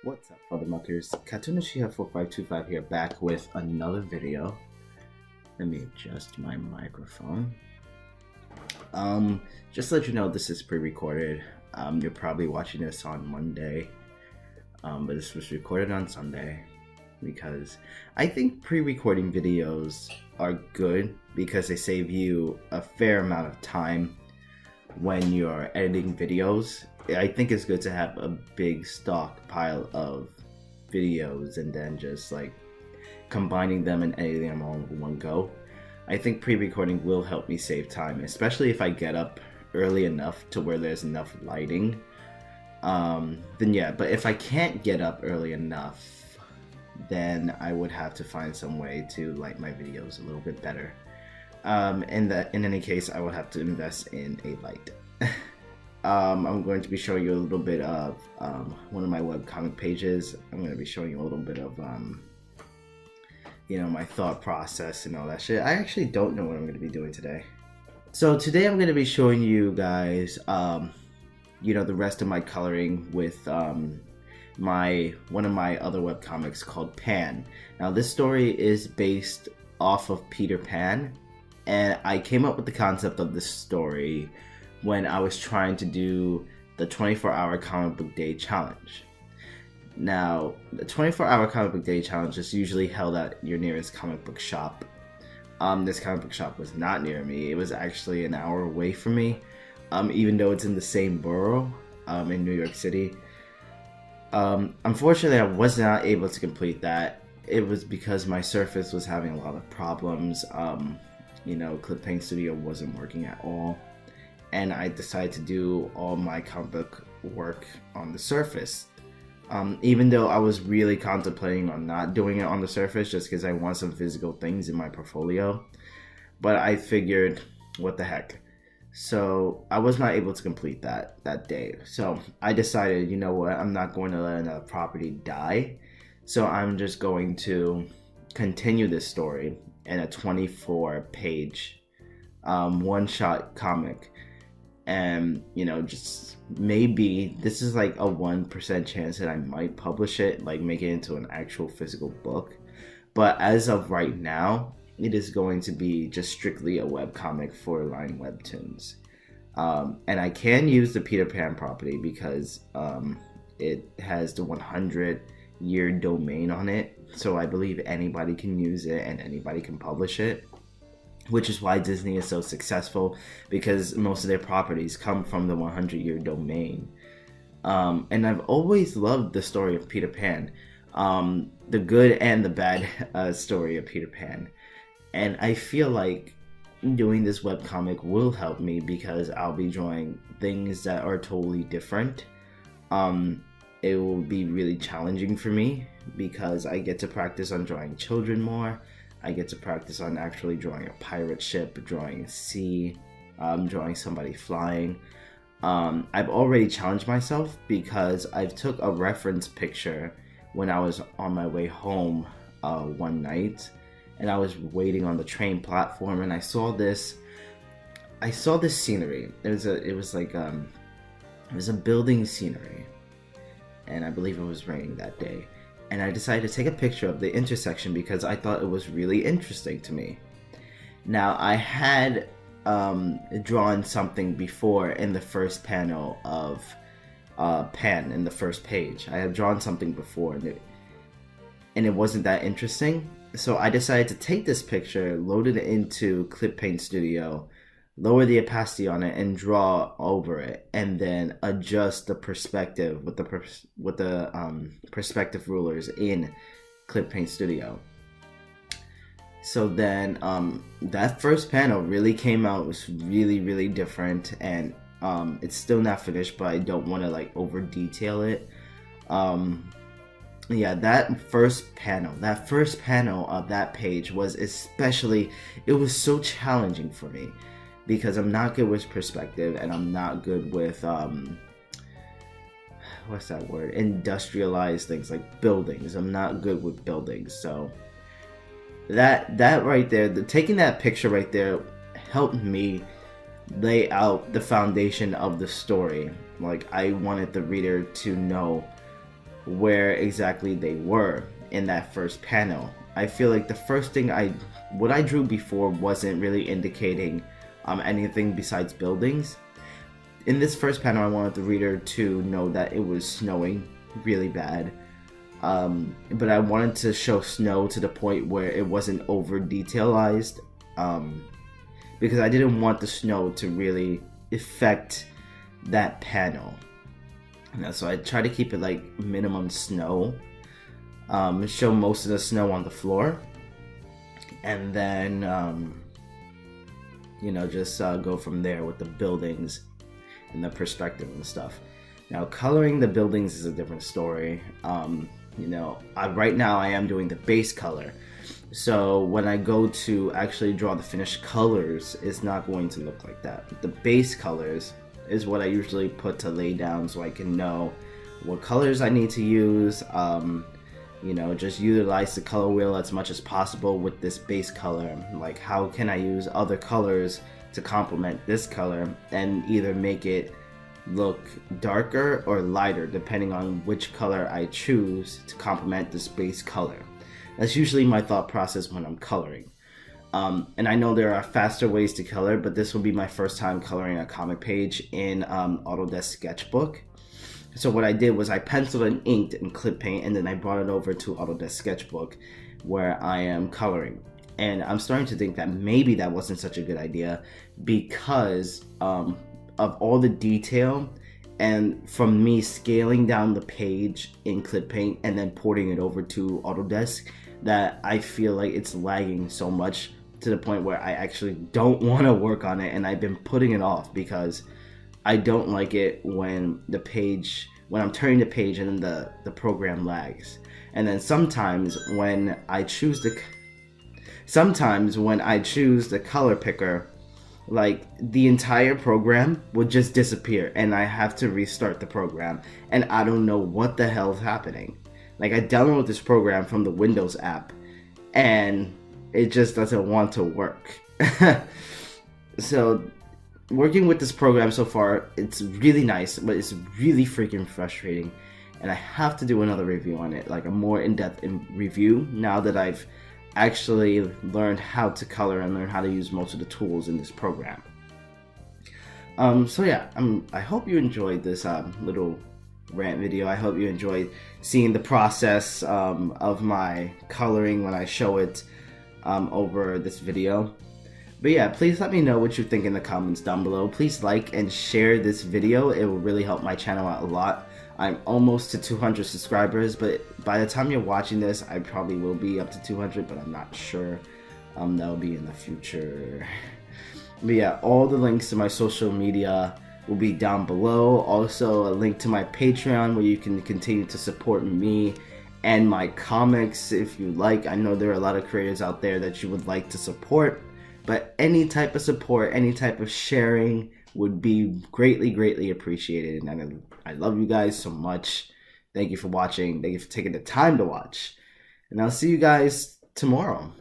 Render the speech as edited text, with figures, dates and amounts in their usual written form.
What's up, Father Muckers? Cartoonishia4525 here, back with another video. Let me adjust my microphone. Just to let you know, this is pre-recorded. You're probably watching this on Monday, but this was recorded on Sunday because I think pre-recording videos are good because they save you a fair amount of time when you're editing videos. I think it's good to have a big stockpile of videos and then just like combining them and editing them all in one go. I think pre-recording will help me save time, especially if I get up early enough to where there's enough lighting. Then yeah, but if I can't get up early enough, then I would have to find some way to light my videos a little bit better. In any case, I will have to invest in a light. I'm going to be showing you a little bit of one of my webcomic pages. I'm going to be showing you a little bit of, my thought process and all that shit. I actually don't know what I'm going to be doing today. So today I'm going to be showing you guys, the rest of my coloring with one of my other webcomics called Pan. Now this story is based off of Peter Pan, and I came up with the concept of this story when I was trying to do the 24-hour comic book day challenge. Now, the 24-hour comic book day challenge is usually held at your nearest comic book shop. This comic book shop was not near me. It was actually an hour away from me, even though it's in the same borough in New York City. Unfortunately, I was not able to complete that. It was because my Surface was having a lot of problems. Clip Paint Studio wasn't working at all. And I decided to do all my comic book work on the Surface. Even though I was really contemplating on not doing it on the Surface just because I want some physical things in my portfolio. But I figured, what the heck. So I was not able to complete that day. So I decided, you know what, I'm not going to let a property die. So I'm just going to continue this story in a 24-page one-shot comic. And just maybe this is like a 1% chance that I might publish it, like make it into an actual physical book. But as of right now, it is going to be just strictly a webcomic for Line Webtoons. And I can use the Peter Pan property because it has the 100-year domain on it, so I believe anybody can use it and anybody can publish it. Which is why Disney is so successful, because most of their properties come from the 100-year domain. And I've always loved the story of Peter Pan, the good and the bad story of Peter Pan. And I feel like doing this webcomic will help me because I'll be drawing things that are totally different. It will be really challenging for me because I get to practice on drawing children more. I get to practice on actually drawing a pirate ship, drawing a sea, drawing somebody flying. I've already challenged myself because I took a reference picture when I was on my way home one night, and I was waiting on the train platform, and I saw this scenery. It was a building scenery, and I believe it was raining that day. And I decided to take a picture of the intersection because I thought it was really interesting to me. Now, I had drawn something before in the first panel of Pan, in the first page. I had drawn something before, and it wasn't that interesting. So I decided to take this picture, load it into Clip Paint Studio, lower the opacity on it, and draw over it, and then adjust the perspective with the perspective rulers in Clip Paint Studio. So then that first panel really came out. It was really different, and it's still not finished, but I don't want to like over detail it. Yeah, that first panel of that page was it was so challenging for me. Because I'm not good with perspective, and I'm not good with what's that word? Industrialized things like buildings. I'm not good with buildings. So that right there, taking that picture right there helped me lay out the foundation of the story. Like, I wanted the reader to know where exactly they were in that first panel. I feel like the first thing what I drew before wasn't really indicating anything besides buildings. In this first panel, I wanted the reader to know that it was snowing really bad. But I wanted to show snow to the point where it wasn't over detailized, because I didn't want the snow to really affect that panel. So I try to keep it like minimum snow, show most of the snow on the floor, and then just go from there with the buildings and the perspective and stuff. Now, coloring the buildings is a different story. Right now I am doing the base color, so when I go to actually draw the finished colors, it's not going to look like that. The base colors is what I usually put to lay down so I can know what colors I need to use. Just utilize the color wheel as much as possible with this base color. Like, how can I use other colors to complement this color and either make it look darker or lighter depending on which color I choose to complement this base color. That's usually my thought process when I'm coloring. And I know there are faster ways to color, but this will be my first time coloring a comic page in Autodesk Sketchbook. So what I did was I penciled and inked in clip paint, and then I brought it over to Autodesk Sketchbook where I am coloring. And I'm starting to think that maybe that wasn't such a good idea because of all the detail and from me scaling down the page in clip paint and then porting it over to Autodesk, that I feel like it's lagging so much to the point where I actually don't want to work on it, and I've been putting it off because I don't like it when I'm turning the page and then the program lags. And then sometimes when I choose the color picker, like the entire program would just disappear and I have to restart the program, and I don't know what the hell is happening. Like, I downloaded this program from the Windows app and it just doesn't want to work. So working with this program so far, it's really nice, but it's really freaking frustrating, and I have to do another review on it, like a more in-depth review, now that I've actually learned how to color and learn how to use most of the tools in this program. So yeah, I hope you enjoyed this little rant video. I hope you enjoyed seeing the process of my coloring when I show it over this video. But yeah, please let me know what you think in the comments down below. Please like and share this video. It will really help my channel out a lot. I'm almost to 200 subscribers, but by the time you're watching this, I probably will be up to 200, but I'm not sure. That'll be in the future. But yeah, all the links to my social media will be down below. Also, a link to my Patreon where you can continue to support me and my comics if you like. I know there are a lot of creators out there that you would like to support, but any type of support, any type of sharing would be greatly, greatly appreciated. And I love you guys so much. Thank you for watching. Thank you for taking the time to watch. And I'll see you guys tomorrow.